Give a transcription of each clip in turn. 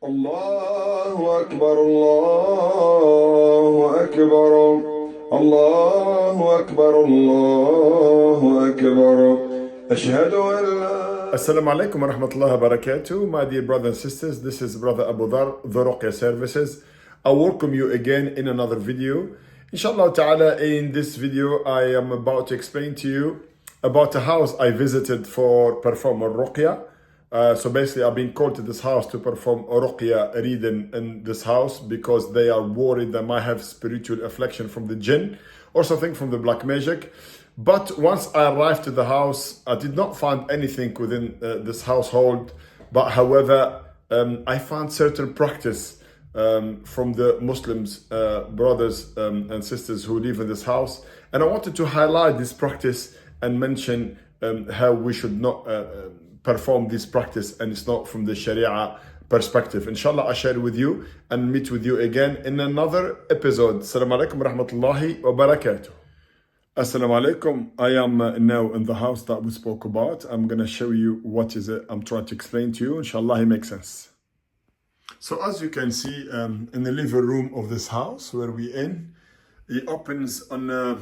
الله أكبر الله أكبر الله أكبر الله أكبر أشهد أن لا Assalamu alaikum wa rahmatullahi wa barakatuh. My dear brothers and sisters, this is Brother Abu Dhar, the RUQYA services. I welcome you again in another video. Inshallah ta'ala, in this video I am about to explain to you about a house I visited for perform RUQYA. So basically I've been called to this house to perform RUQYA reading in this house because they are worried that I might have spiritual affliction from the jinn or something from the black magic. But once I arrived to the house, I did not find anything within this household. But however, I found certain practice from the Muslims, brothers and sisters who live in this house. And I wanted to highlight this practice and mention how we should not perform this practice, and it's not from the Sharia perspective. Inshallah, I share with you and meet with you again in another episode. Assalamu alaikum wa rahmatullahi wa barakatuh. Assalamu alaikum. I am now in the house that we spoke about. I'm going to show you what is it I'm trying to explain to you. Inshallah, it makes sense. So as you can see in the living room of this house where we're in, it opens on a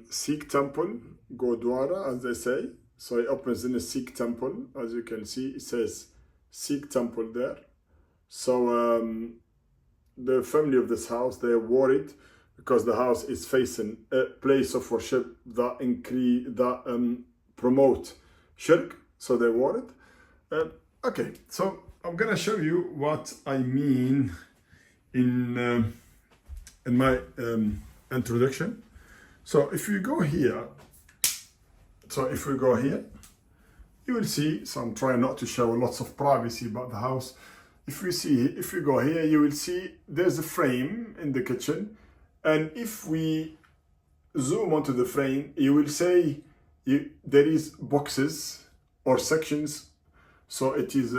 Sikh temple, Gurdwara as they say. So it opens in a Sikh temple. As you can see, it says Sikh temple there. So the family of this house, they are worried because the house is facing a place of worship that promote shirk. So they're worried. Okay, so I'm gonna show you what I mean in my introduction. So if you go here, you will see, so I'm trying not to show lots of privacy about the house. If you go here, you will see there's a frame in the kitchen. And if we zoom onto the frame, you will say there is boxes or sections. So it is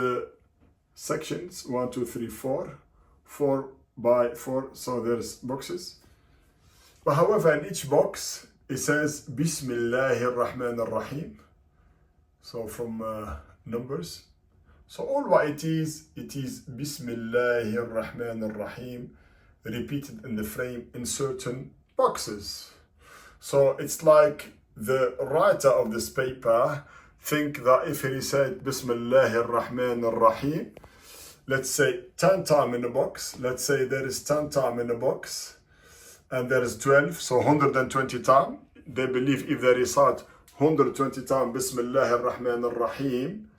sections, 1, 2, 3, 4, 4 by 4. So there's boxes. But however, in each box, it says Bismillahir Rahmanir Rahim. So from Numbers. So all what it is Bismillahir Rahmanir Rahim repeated in the frame in certain boxes. So it's like the writer of this paper think that if he said Bismillahir Rahmanir Rahim, let's say 10 times in a box, let's say there is 10 times in a box, and there is 12, so 120 times. They believe if they recite 120 times Bismillahir Rahmanir Rahim,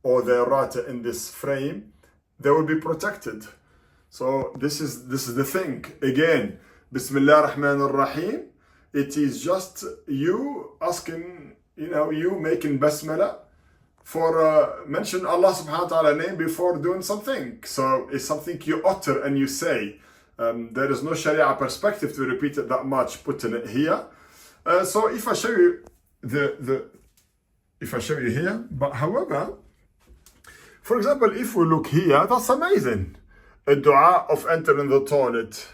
or they write it in this frame, they will be protected. So this is the thing. Again, Bismillah Rahmanir Rahim, it is just you asking, you making basmala for mention Allah subhanahu wa ta'ala name before doing something. So it's something you utter and you say. There is no Sharia perspective to repeat it that much, putting it here. So if I show you here, but however, for example, if we look here, that's amazing. A dua of entering the toilet.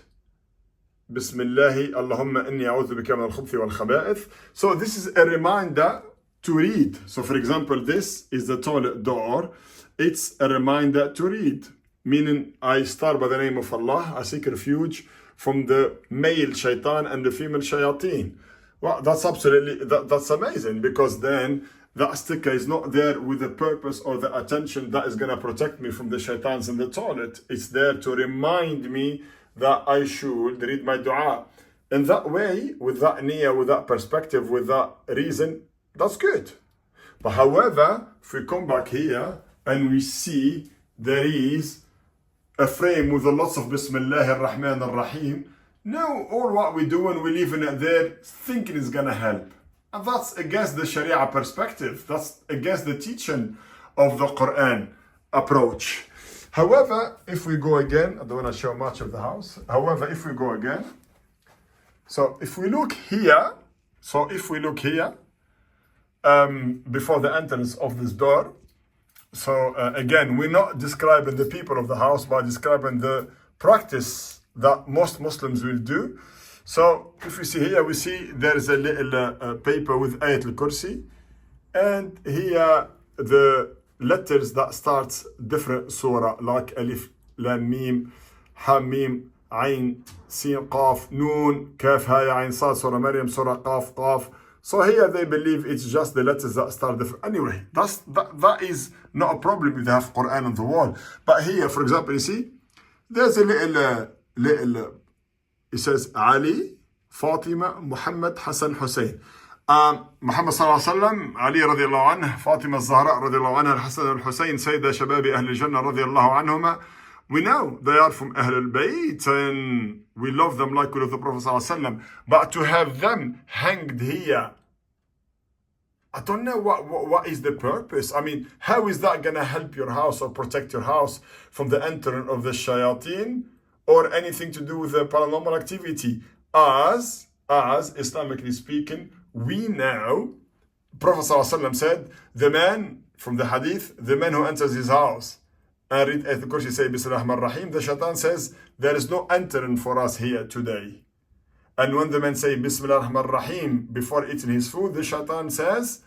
Bismillahi Allahumma inni a'udhu bika min al-khubuthi wal khaba'ith. So this is a reminder to read. So for example, this is the toilet door. It's a reminder to read. Meaning, I start by the name of Allah, I seek refuge from the male shaitan and the female shayateen. Well, that's that's amazing, because then that sticker is not there with the purpose or the attention that is going to protect me from the shaitans in the toilet. It's there to remind me that I should read my dua. In that way, with that niyyah, with that perspective, with that reason, that's good. But however, if we come back here and we see there is a frame with lots of Bismillahir Rahmanir Rahim, now all what we do when we leave it there, thinking is gonna help. And that's against the Sharia perspective. That's against the teaching of the Quran approach. However, if we go again, I don't want to show much of the house. However, if we go again, so if we look here, before the entrance of this door, so again, we're not describing the people of the house, but describing the practice that most Muslims will do. So if we see here, we see there is a little paper with Ayat al-Kursi, and here the letters that starts different surah, like alif, lam, mim, ha, mim, ayn, sin, qaf, noon, kaf, ha, ya, ayn, sad, surah Maryam, surah qaf, qaf. So here they believe it's just the letters that start different. Anyway, that is not a problem if they have Quran on the wall. But here, for example, you see, there's a little, it says Ali, Fatima, Muhammad, Hassan, Hussein. Muhammad sallallahu alaihi wasallam, Ali radiallahu anhu, Fatima Zahra radiallahu anha, Hassan al-Hussein, Sayyida Shababi Ahl al-Jannah radiallahu anhuma. We know they are from Ahl al-Bayt and we love them like we love the Prophet sallallahu alaihi wasallam. But to have them hanged here, I don't know what is the purpose. I mean, how is that going to help your house or protect your house from the entering of the shayateen or anything to do with the paranormal activity? As Islamically speaking, we know, Prophet ﷺ said, the man, from the hadith, the man who enters his house and read Ayat al-Kursi, say Bismillah ar-Rahman ar-Rahim, the shaitan says, there is no entering for us here today. And when the man say Bismillah ar-Rahman ar-Rahim before eating his food, the shaitan says,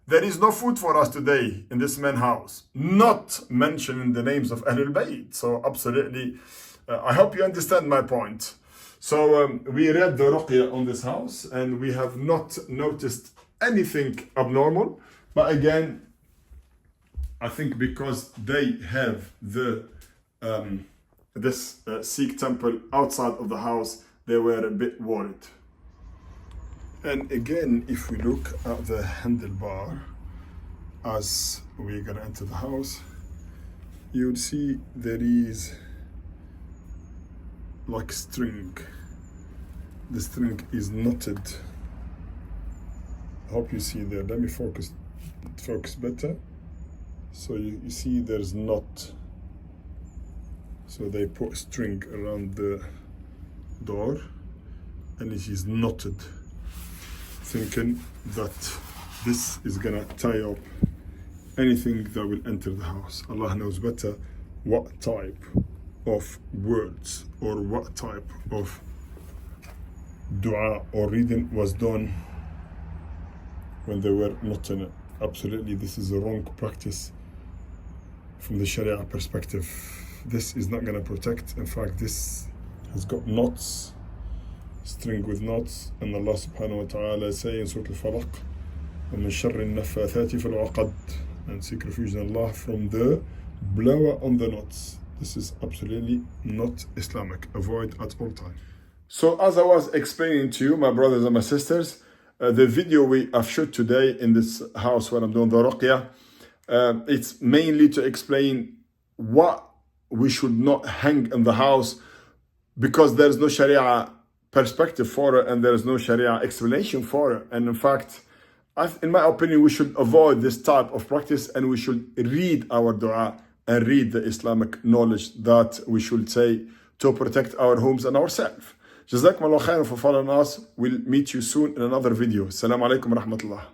there is no food for us today in this man's house. Not mentioning the names of Ahlul Bayt. So absolutely, I hope you understand my point. So we read the RUQYA on this house and we have not noticed anything abnormal. But again, I think because they have the this Sikh temple outside of the house, they were a bit worried. And again, if we look at the handlebar as we're gonna enter the house, you'll see there is like string. The string is knotted. I hope you see there. Let me focus better. So you see there's knot. So they put string around the door and it is knotted, thinking that this is gonna tie up anything that will enter the house. Allah knows better what type of words or what type of dua or reading was done when they were not in it. Absolutely, this is a wrong practice from the Sharia perspective. This is not going to protect. In fact, this has got knots, string with knots, and Allah subhanahu wa ta'ala say in Surah Al-Falaq, وَمِن شَرِّ النَّفَّاثَاتِ فِي الْعُقَدِ, and seek refuge in Allah from the blower on the knots. This is absolutely not Islamic. Avoid at all times. So as I was explaining to you, my brothers and my sisters, the video I've shot today in this house where I'm doing the RUQYA, it's mainly to explain what we should not hang in the house, because there's no Sharia perspective for it and there's no Sharia explanation for it. And in fact, in my opinion, we should avoid this type of practice and we should read our dua and read the Islamic knowledge that we should say to protect our homes and ourselves. Jazakumullah khairan for following us. We'll meet you soon in another video. Assalamu alaikum wa rahmatullah.